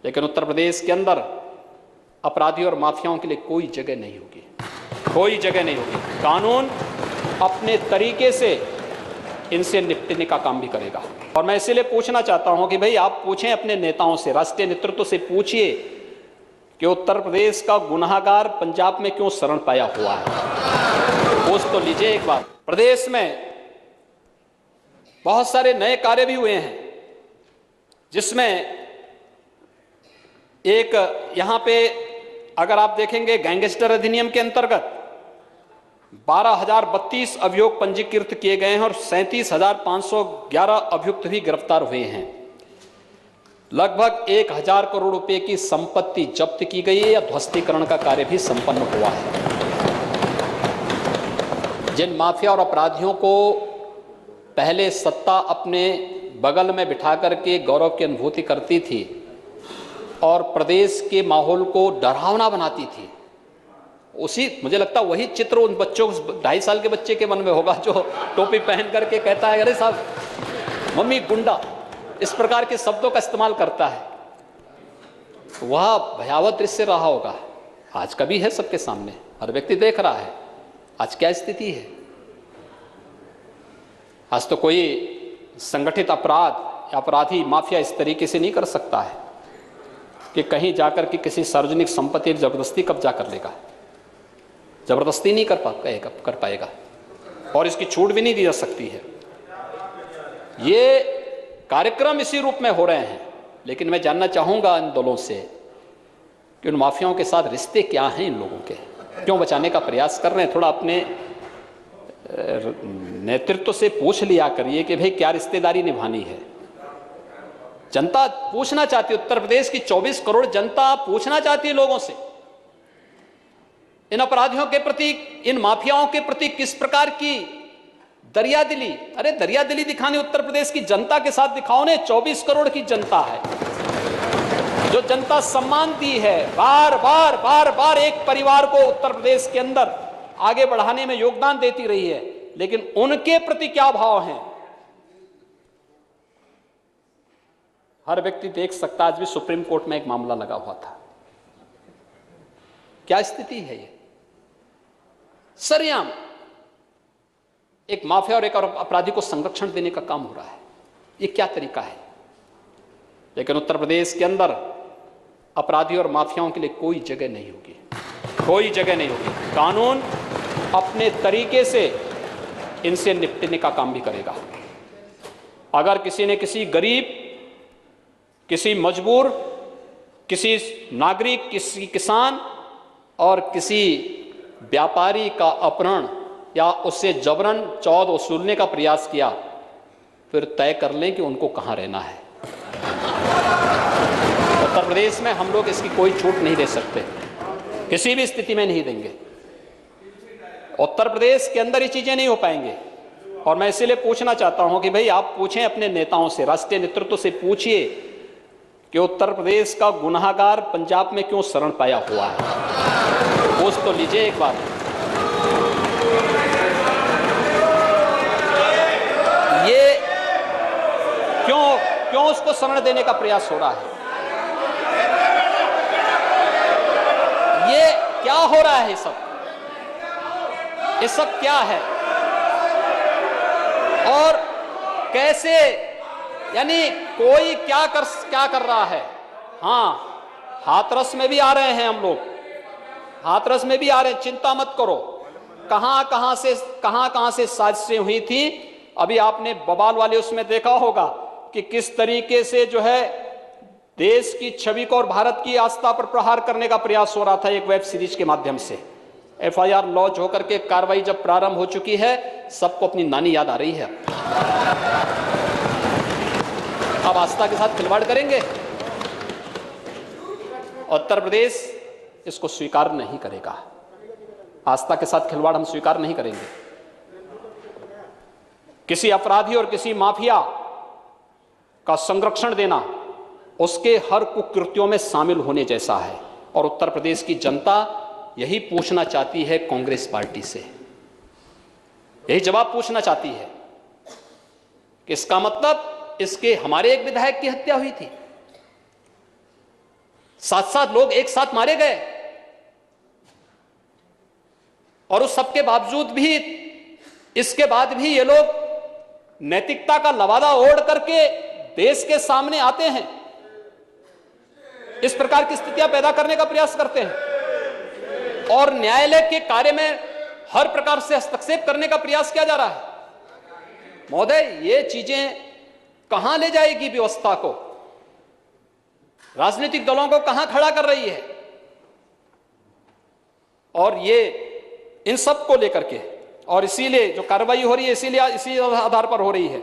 लेकिन उत्तर प्रदेश के अंदर अपराधियों और माफियाओं के लिए कोई जगह नहीं होगी, कोई जगह नहीं होगी। कानून अपने तरीके से इनसे निपटने का काम भी करेगा। और मैं इसीलिए पूछना चाहता हूं कि भाई आप पूछें अपने नेताओं से, राष्ट्रीय नेतृत्व से पूछिए कि उत्तर प्रदेश का गुनाहगार पंजाब में क्यों शरण पाया हुआ है। पूछ तो लीजिए एक बार। प्रदेश में बहुत सारे नए कार्य भी हुए हैं, जिसमें एक यहां पे अगर आप देखेंगे गैंगस्टर अधिनियम के अंतर्गत 12,032 अभियोग पंजीकृत किए गए हैं और 37,511 अभियुक्त भी गिरफ्तार हुए हैं। लगभग 1,000 करोड़ रुपए की संपत्ति जब्त की गई है या ध्वस्तीकरण का कार्य भी संपन्न हुआ है। जिन माफिया और अपराधियों को पहले सत्ता अपने बगल में बिठा करके गौरव की अनुभूति करती थी और प्रदेश के माहौल को डरावना बनाती थी, उसी मुझे लगता वही चित्र उन बच्चों, 2.5 साल के बच्चे के मन में होगा जो टोपी पहन करके कहता है अरे साहब मम्मी गुंडा, इस प्रकार के शब्दों का इस्तेमाल करता है। वह भयावह दृश्य रहा होगा, आज का भी है सबके सामने, हर व्यक्ति देख रहा है आज क्या स्थिति है। आज तो कोई संगठित अपराध या अपराधी माफिया इस तरीके से नहीं कर सकता है कि कहीं जाकर के किसी सार्वजनिक संपत्ति जबरदस्ती कब्जा कर लेगा, जबरदस्ती नहीं कर पाएगा और इसकी छूट भी नहीं दी जा सकती है। ये कार्यक्रम इसी रूप में हो रहे हैं, लेकिन मैं जानना चाहूंगा इन दलों से कि उन माफियाओं के साथ रिश्ते क्या हैं, इन लोगों के क्यों बचाने का प्रयास कर रहे हैं। थोड़ा अपने नेतृत्व से पूछ लिया करिए कि भाई क्या रिश्तेदारी निभानी है। जनता पूछना चाहती है, उत्तर प्रदेश की 24 करोड़ जनता पूछना चाहती है लोगों से, इन अपराधियों के प्रति, इन माफियाओं के प्रति किस प्रकार की दरियादिली, अरे दरियादिली दिखानी उत्तर प्रदेश की जनता के साथ दिखाओ ने। 24 करोड़ की जनता है, जो जनता सम्मान दी है, बार बार बार बार एक परिवार को उत्तर प्रदेश के अंदर आगे बढ़ाने में योगदान देती रही है, लेकिन उनके प्रति क्या भाव हैं हर व्यक्ति देख सकता। आज भी सुप्रीम कोर्ट में एक मामला लगा हुआ था, क्या स्थिति है ये। सरेआम एक माफिया और एक अपराधी को संरक्षण देने का काम हो रहा है, ये क्या तरीका है। लेकिन उत्तर प्रदेश के अंदर अपराधी और माफियाओं के लिए कोई जगह नहीं होगी, कोई जगह नहीं होगी। कानून अपने तरीके से इनसे निपटने का काम भी करेगा। अगर किसी ने किसी गरीब, किसी मजबूर, किसी नागरिक, किसी किसान और किसी व्यापारी का अपहरण या उससे जबरन चौध वसूलने का प्रयास किया, फिर तय कर लें कि उनको कहां रहना है। उत्तर प्रदेश में हम लोग इसकी कोई छूट नहीं दे सकते, किसी भी स्थिति में नहीं देंगे। उत्तर प्रदेश के अंदर ये चीजें नहीं हो पाएंगे। और मैं इसीलिए पूछना चाहता हूं कि भाई आप पूछें अपने नेताओं से, राष्ट्रीय नेतृत्व से पूछिए कि उत्तर प्रदेश का गुनाहगार पंजाब में क्यों शरण पाया हुआ है। पूछ तो लीजिए एक बार। ये क्यों उसको शरण देने का प्रयास हो रहा है, ये क्या हो रहा है, ये सब क्या है और कैसे, यानी कोई क्या कर रहा है। हाँ, हाथरस में भी आ रहे हैं हम लोग, हाथरस में भी आ रहे हैं, चिंता मत करो। कहां से साजिशें हुई थी, अभी आपने बवाल वाले उसमें देखा होगा कि किस तरीके से जो है देश की छवि को और भारत की आस्था पर प्रहार करने का प्रयास हो रहा था एक वेब सीरीज के माध्यम से। एफआईआर लॉन्च होकर के कार्रवाई जब प्रारंभ हो चुकी है, सबको अपनी नानी याद आ रही है। अब आस्था के साथ खिलवाड़ करेंगे, उत्तर प्रदेश इसको स्वीकार नहीं करेगा। आस्था के साथ खिलवाड़ हम स्वीकार नहीं करेंगे। किसी अपराधी और किसी माफिया का संरक्षण देना उसके हर कुकृत्यों में शामिल होने जैसा है। और उत्तर प्रदेश की जनता यही पूछना चाहती है कांग्रेस पार्टी से, यही जवाब पूछना चाहती है कि इसका मतलब इसके हमारे एक विधायक की हत्या हुई थी, 7-7 लोग एक साथ मारे गए, और उस सबके बावजूद भी, इसके बाद भी ये लोग नैतिकता का लवादा ओढ़ करके देश के सामने आते हैं, इस प्रकार की स्थितियां पैदा करने का प्रयास करते हैं और न्यायालय के कार्य में हर प्रकार से हस्तक्षेप करने का प्रयास किया जा रहा है। महोदय, ये चीजें कहां ले जाएगी व्यवस्था को, राजनीतिक दलों को कहां खड़ा कर रही है? और ये इन सब को लेकर के, और इसीलिए जो कार्रवाई हो रही है इसी आधार पर हो रही है।